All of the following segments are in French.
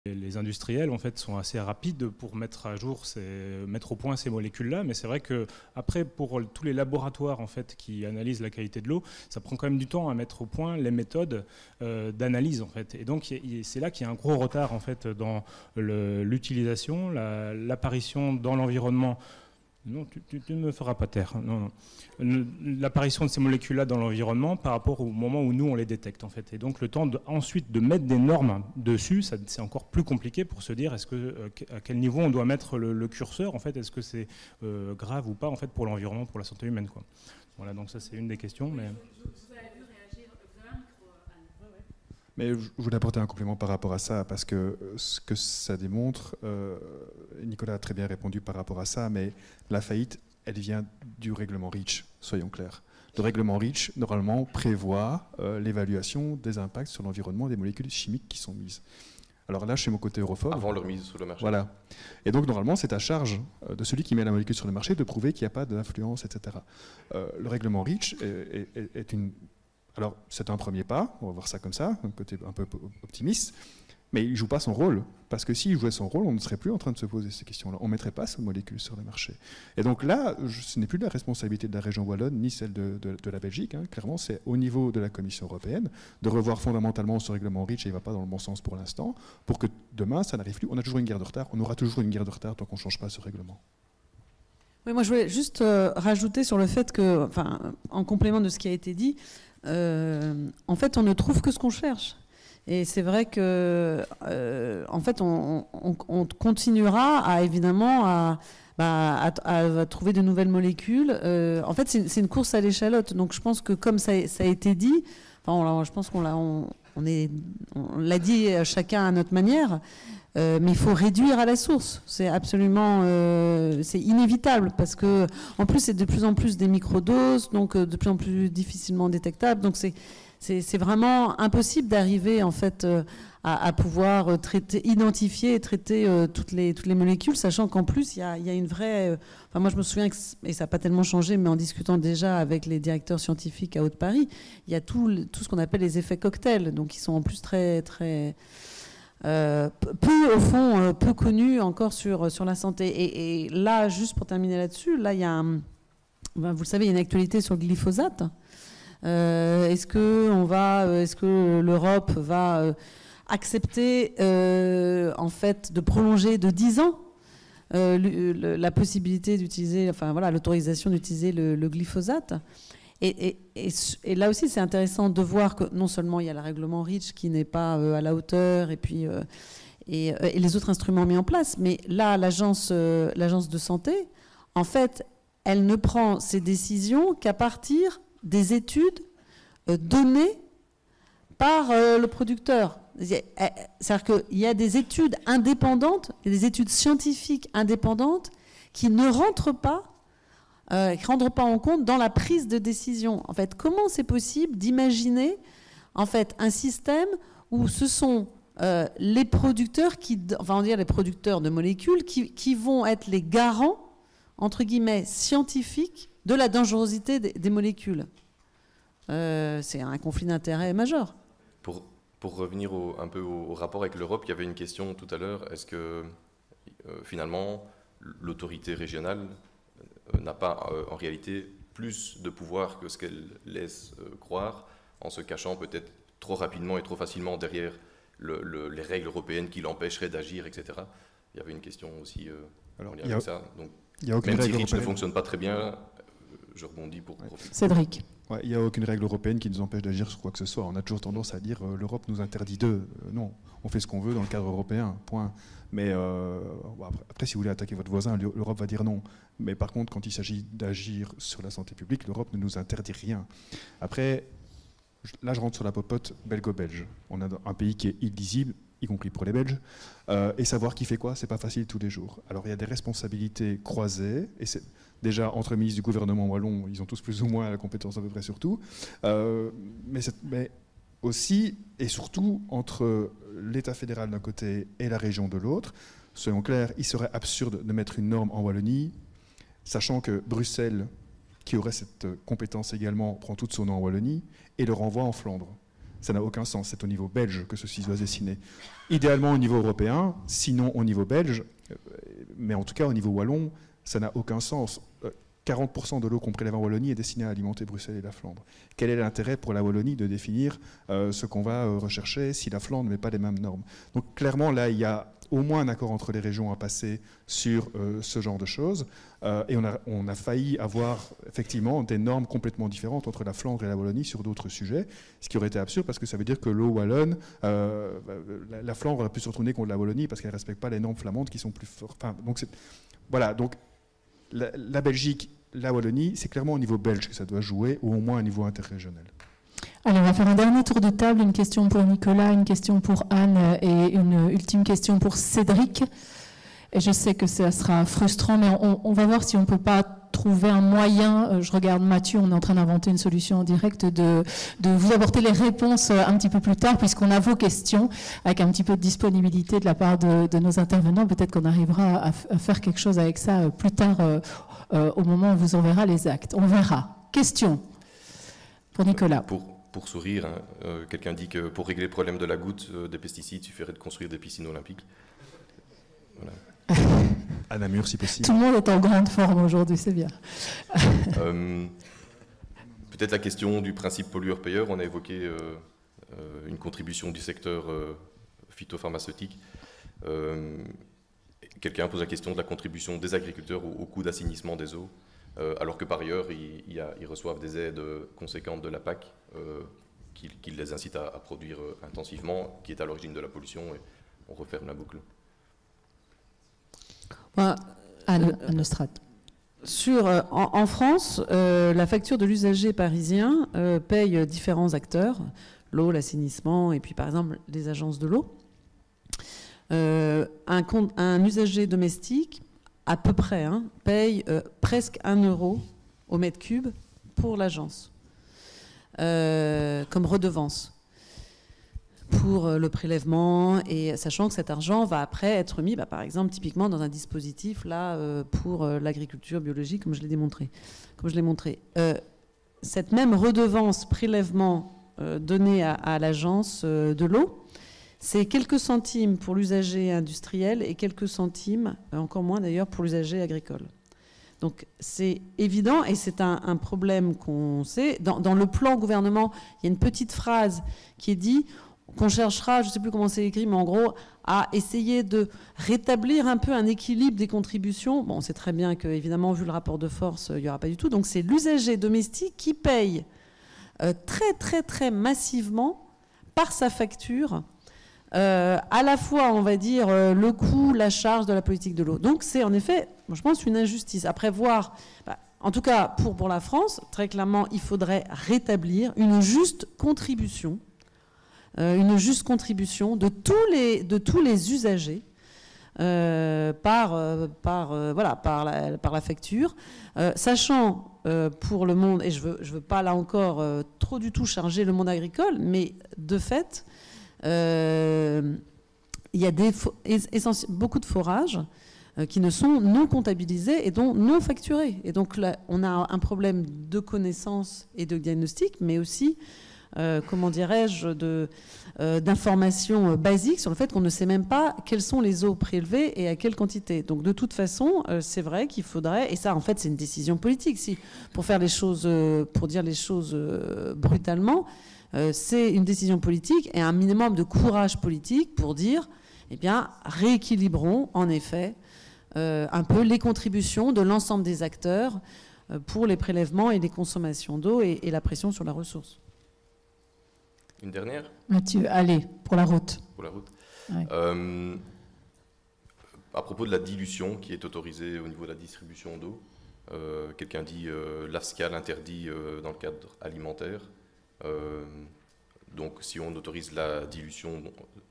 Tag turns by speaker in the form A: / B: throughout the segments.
A: Les industriels en fait sont assez rapides pour mettre au point ces molécules-là, mais c'est vrai que après pour tous les laboratoires en fait qui analysent la qualité de l'eau, ça prend quand même du temps à mettre au point les méthodes d'analyse en fait. Et donc c'est là qu'il y a un gros retard en fait dans l'utilisation, l'apparition dans l'environnement. Non, tu ne me feras pas taire. Non, non. L'apparition de ces molécules-là dans l'environnement par rapport au moment où nous on les détecte en fait. Et donc le temps ensuite de mettre des normes dessus, c'est encore plus compliqué pour se dire à quel niveau on doit mettre le curseur en fait. Est-ce que c'est grave ou pas en fait pour l'environnement, pour la santé humaine quoi. Voilà, donc ça c'est une des questions. Mais
B: Mais je voulais apporter un complément par rapport à ça, parce que ce que ça démontre, Nicolas a très bien répondu par rapport à ça, mais la faillite, elle vient du règlement REACH, soyons clairs. Le règlement REACH, normalement, prévoit l'évaluation des impacts sur l'environnement des molécules chimiques qui sont mises. Alors là, chez mon côté europhobe...
C: Avant leur mise sur le marché.
B: Voilà. Et donc, normalement, c'est à charge de celui qui met la molécule sur le marché de prouver qu'il n'y a pas d'influence, etc. Le règlement REACH est une... Alors, c'est un premier pas, on va voir ça comme ça, un côté un peu optimiste, mais il ne joue pas son rôle, parce que s'il jouait son rôle, on ne serait plus en train de se poser ces questions-là, on ne mettrait pas ces molécules sur le marché. Et donc là, ce n'est plus la responsabilité de la région wallonne, ni celle de la Belgique, hein. Clairement, c'est au niveau de la Commission européenne de revoir fondamentalement ce règlement REACH, et il ne va pas dans le bon sens pour l'instant, pour que demain, ça n'arrive plus. On a toujours une guerre de retard, on aura toujours une guerre de retard tant qu'on ne change pas ce règlement.
D: Oui, moi je voulais juste rajouter sur le fait que, enfin, en complément de ce qui a été dit, en fait, on ne trouve que ce qu'on cherche. Et c'est vrai que, en fait, on continuera à évidemment à trouver de nouvelles molécules. En fait, c'est une course à l'échalote. Donc, je pense que comme ça a été dit, enfin, je pense qu'on l'a dit chacun à notre manière. Mais il faut réduire à la source. C'est absolument, c'est inévitable parce que, en plus, c'est de plus en plus des microdoses, donc de plus en plus difficilement détectables. Donc c'est vraiment impossible d'arriver en fait à pouvoir identifier et traiter toutes les molécules, sachant qu'en plus il y a une vraie. Enfin, moi je me souviens et ça n'a pas tellement changé, mais en discutant déjà avec les directeurs scientifiques à Haute-Paris, il y a tout ce qu'on appelle les effets cocktails, donc ils sont en plus très peu connus encore sur la santé. Et là, juste pour terminer là-dessus, là, il y a vous le savez, il y a une actualité sur le glyphosate. Est-ce que l'Europe va accepter en fait de prolonger de 10 ans la possibilité d'utiliser, enfin voilà, l'autorisation d'utiliser le glyphosate? Et là aussi, c'est intéressant de voir que non seulement il y a le règlement REACH qui n'est pas à la hauteur, et puis et les autres instruments mis en place, mais là, l'agence de santé, en fait, elle ne prend ses décisions qu'à partir des études données par le producteur. C'est-à-dire qu'il y a des études indépendantes, des études scientifiques indépendantes qui ne rentrent pas en compte dans la prise de décision. En fait, comment c'est possible d'imaginer en fait un système où ce sont les producteurs les producteurs de molécules qui vont être les garants entre guillemets scientifiques de la dangerosité des molécules. C'est un conflit d'intérêts majeur.
C: Pour revenir un peu au rapport avec l'Europe, il y avait une question tout à l'heure. Est-ce que finalement l'autorité régionale n'a pas en réalité plus de pouvoir que ce qu'elle laisse croire, en se cachant peut-être trop rapidement et trop facilement derrière les règles européennes qui l'empêcheraient d'agir, etc. Il y avait une question aussi en lien avec ça. Donc, même si REACH ne fonctionne pas très bien, je rebondis pour profiter.
D: Cédric.
B: Ouais, il n'y a aucune règle européenne qui nous empêche d'agir sur quoi que ce soit. On a toujours tendance à dire l'Europe nous interdit d'eux. Non, on fait ce qu'on veut dans le cadre européen, point. Mais après, si vous voulez attaquer votre voisin, l'Europe va dire non. Mais par contre, quand il s'agit d'agir sur la santé publique, l'Europe ne nous interdit rien. Après, là, je rentre sur la popote belgo-belge. On a un pays qui est illisible, y compris pour les Belges, et savoir qui fait quoi, c'est pas facile tous les jours. Alors, il y a des responsabilités croisées, et c'est déjà entre les ministres du gouvernement wallon, ils ont tous plus ou moins la compétence à peu près sur tout, mais aussi et surtout entre l'État fédéral d'un côté et la région de l'autre. Soyons clairs, il serait absurde de mettre une norme en Wallonie, sachant que Bruxelles, qui aurait cette compétence également, prend toute son nom en Wallonie et le renvoie en Flandre. ça n'a aucun sens. C'est au niveau belge que ceci doit se dessiner. Idéalement au niveau européen, sinon au niveau belge, mais en tout cas au niveau wallon, ça n'a aucun sens. 40% de l'eau qu'on prélève en Wallonie est destinée à alimenter Bruxelles et la Flandre. Quel est l'intérêt pour la Wallonie de définir ce qu'on va rechercher si la Flandre ne met pas les mêmes normes? Donc clairement, là, il y a au moins un accord entre les régions à passer sur ce genre de choses. Et on a failli avoir effectivement des normes complètement différentes entre la Flandre et la Wallonie sur d'autres sujets, ce qui aurait été absurde parce que ça veut dire que l'eau wallonne, la Flandre aurait pu se retourner contre la Wallonie parce qu'elle ne respecte pas les normes flamandes qui sont plus fortes. Enfin, donc voilà, donc la Belgique, la Wallonie, c'est clairement au niveau belge que ça doit jouer, ou au moins au niveau interrégional.
E: Allez, on va faire un dernier tour de table, une question pour Nicolas, une question pour Anne et une ultime question pour Cédric. Et je sais que ça sera frustrant, mais on va voir si on ne peut pas trouver un moyen. Je regarde Mathieu, on est en train d'inventer une solution en direct, de vous apporter les réponses un petit peu plus tard, puisqu'on a vos questions, avec un petit peu de disponibilité de la part de nos intervenants. Peut-être qu'on arrivera à faire quelque chose avec ça plus tard, au moment où on vous enverra les actes. On verra. Question pour Nicolas.
C: Pour sourire, hein, quelqu'un dit que pour régler le problème de la goutte des pesticides, il suffirait de construire des piscines olympiques. Voilà.
B: À Namur, si possible.
E: Tout le monde est en grande forme aujourd'hui, c'est bien.
C: Peut-être la question du principe pollueur-payeur. On a évoqué une contribution du secteur phytopharmaceutique. Quelqu'un pose la question de la contribution des agriculteurs au coût d'assainissement des eaux, alors que par ailleurs, ils reçoivent des aides conséquentes de la PAC qui les incitent à produire intensivement, qui est à l'origine de la pollution, et on referme la boucle.
E: Anne Nostrad.
D: En France, la facture de l'usager parisien paye différents acteurs, l'eau, l'assainissement, et puis par exemple les agences de l'eau. Un usager domestique, à peu près, paye presque 1 € au mètre cube pour l'agence, comme redevance pour le prélèvement, et sachant que cet argent va après être mis, par exemple, typiquement dans un dispositif là pour l'agriculture biologique, comme je l'ai montré. Cette même redevance prélèvement donnée à l'agence de l'eau, c'est quelques centimes pour l'usager industriel et quelques centimes, encore moins d'ailleurs, pour l'usager agricole. Donc c'est évident, et c'est un problème qu'on sait. Dans le plan gouvernement, il y a une petite phrase qui est dit qu'on cherchera, je ne sais plus comment c'est écrit, mais en gros, à essayer de rétablir un peu un équilibre des contributions. Bon, on sait très bien qu'évidemment, vu le rapport de force, il n'y aura pas du tout. Donc c'est l'usager domestique qui paye très, très, très massivement par sa facture à la fois, on va dire, le coût, la charge de la politique de l'eau. Donc c'est en effet, moi, je pense, une injustice. Après voir, en tout cas pour la France, très clairement, il faudrait rétablir une juste contribution de tous les usagers par la facture, sachant pour le monde, et je veux pas là encore trop du tout charger le monde agricole, mais de fait, il y a beaucoup de forages qui ne sont non comptabilisés et donc non facturés. Et donc là, on a un problème de connaissance et de diagnostic, mais aussi comment dirais-je, d'informations basiques sur le fait qu'on ne sait même pas quelles sont les eaux prélevées et à quelle quantité. Donc de toute façon, c'est vrai qu'il faudrait, et ça en fait c'est une décision politique, pour faire les choses, pour dire les choses brutalement, c'est une décision politique et un minimum de courage politique pour dire, eh bien, rééquilibrons en effet un peu les contributions de l'ensemble des acteurs pour les prélèvements et les consommations d'eau et la pression sur la ressource.
C: Une dernière ?
E: Mathieu, allez, pour la route.
C: Pour la route.
E: Ouais.
C: À propos de la dilution qui est autorisée au niveau de la distribution d'eau, quelqu'un dit l'AFSCA l'interdit dans le cadre alimentaire. Donc si on autorise la dilution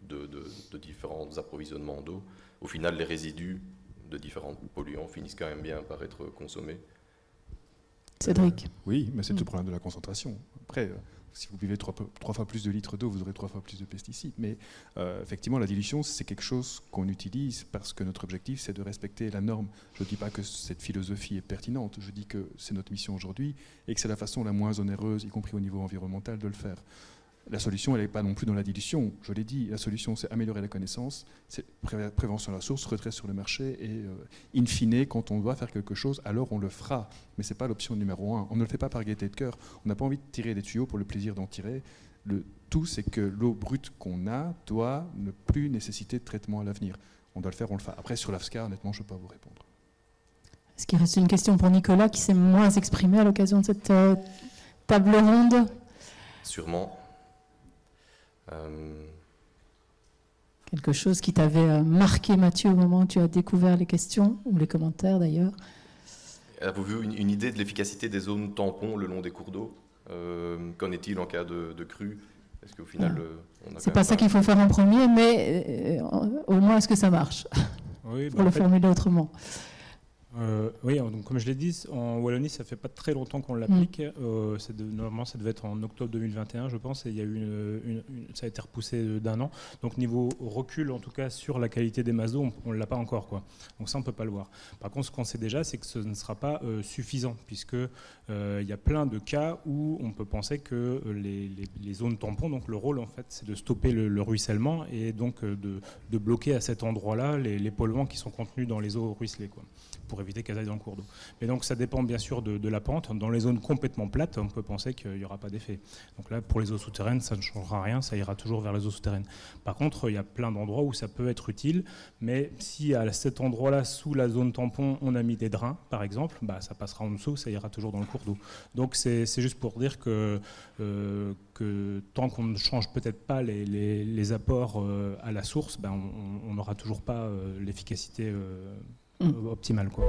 C: de différents approvisionnements d'eau, au final les résidus de différents polluants finissent quand même bien par être consommés.
E: Cédric.
B: Oui, mais c'est le problème de la concentration. Après, si vous buvez 3 fois plus de litres d'eau, vous aurez 3 fois plus de pesticides. Mais effectivement, la dilution, c'est quelque chose qu'on utilise parce que notre objectif, c'est de respecter la norme. Je ne dis pas que cette philosophie est pertinente, je dis que c'est notre mission aujourd'hui et que c'est la façon la moins onéreuse, y compris au niveau environnemental, de le faire. La solution, elle n'est pas non plus dans la dilution. Je l'ai dit, la solution, c'est améliorer la connaissance, c'est prévention de la source, retrait sur le marché, et in fine, quand on doit faire quelque chose, alors on le fera. Mais ce n'est pas l'option numéro 1. On ne le fait pas par gaieté de cœur. On n'a pas envie de tirer des tuyaux pour le plaisir d'en tirer. Le tout, c'est que l'eau brute qu'on a doit ne plus nécessiter de traitement à l'avenir. On doit le faire, on le fait. Après, sur l'AFSCA, honnêtement, je ne peux pas vous répondre.
E: Est-ce qu'il reste une question pour Nicolas, qui s'est moins exprimé à l'occasion de cette table ronde?
C: Sûrement.
E: Quelque chose qui t'avait marqué, Mathieu, au moment où tu as découvert les questions, ou les commentaires d'ailleurs?
C: Avez-vous vu une idée de l'efficacité des zones tampons le long des cours d'eau? Qu'en est-il en cas de crue? Est-ce qu'au final,
E: c'est pas ça qu'il faut faire en premier, mais au moins, est-ce que ça marche?
A: Oui,
E: pour le formuler autrement.
A: Oui, donc comme je l'ai dit, en Wallonie, ça fait pas très longtemps qu'on l'applique. Normalement, ça devait être en octobre 2021, je pense, et il y a eu ça a été repoussé d'1 an. Donc niveau recul, en tout cas sur la qualité des masses d'eau, on ne l'a pas encore, quoi. Donc ça, on peut pas le voir. Par contre, ce qu'on sait déjà, c'est que ce ne sera pas suffisant, puisque il y a plein de cas où on peut penser que les zones tampons, donc le rôle en fait, c'est de stopper le ruissellement et donc de bloquer à cet endroit-là les polluants qui sont contenus dans les eaux ruisselées, quoi, pour éviter qu'elles aillent dans le cours d'eau. Mais donc ça dépend bien sûr de la pente. Dans les zones complètement plates, on peut penser qu'il n'y aura pas d'effet. Donc là, pour les eaux souterraines, ça ne changera rien, ça ira toujours vers les eaux souterraines. Par contre, il y a plein d'endroits où ça peut être utile, mais si à cet endroit-là, sous la zone tampon, on a mis des drains, par exemple, bah, ça passera en dessous, ça ira toujours dans le cours d'eau. Donc c'est juste pour dire que tant qu'on ne change peut-être pas les apports à la source, ben, on n'aura toujours pas l'efficacité optimale, quoi.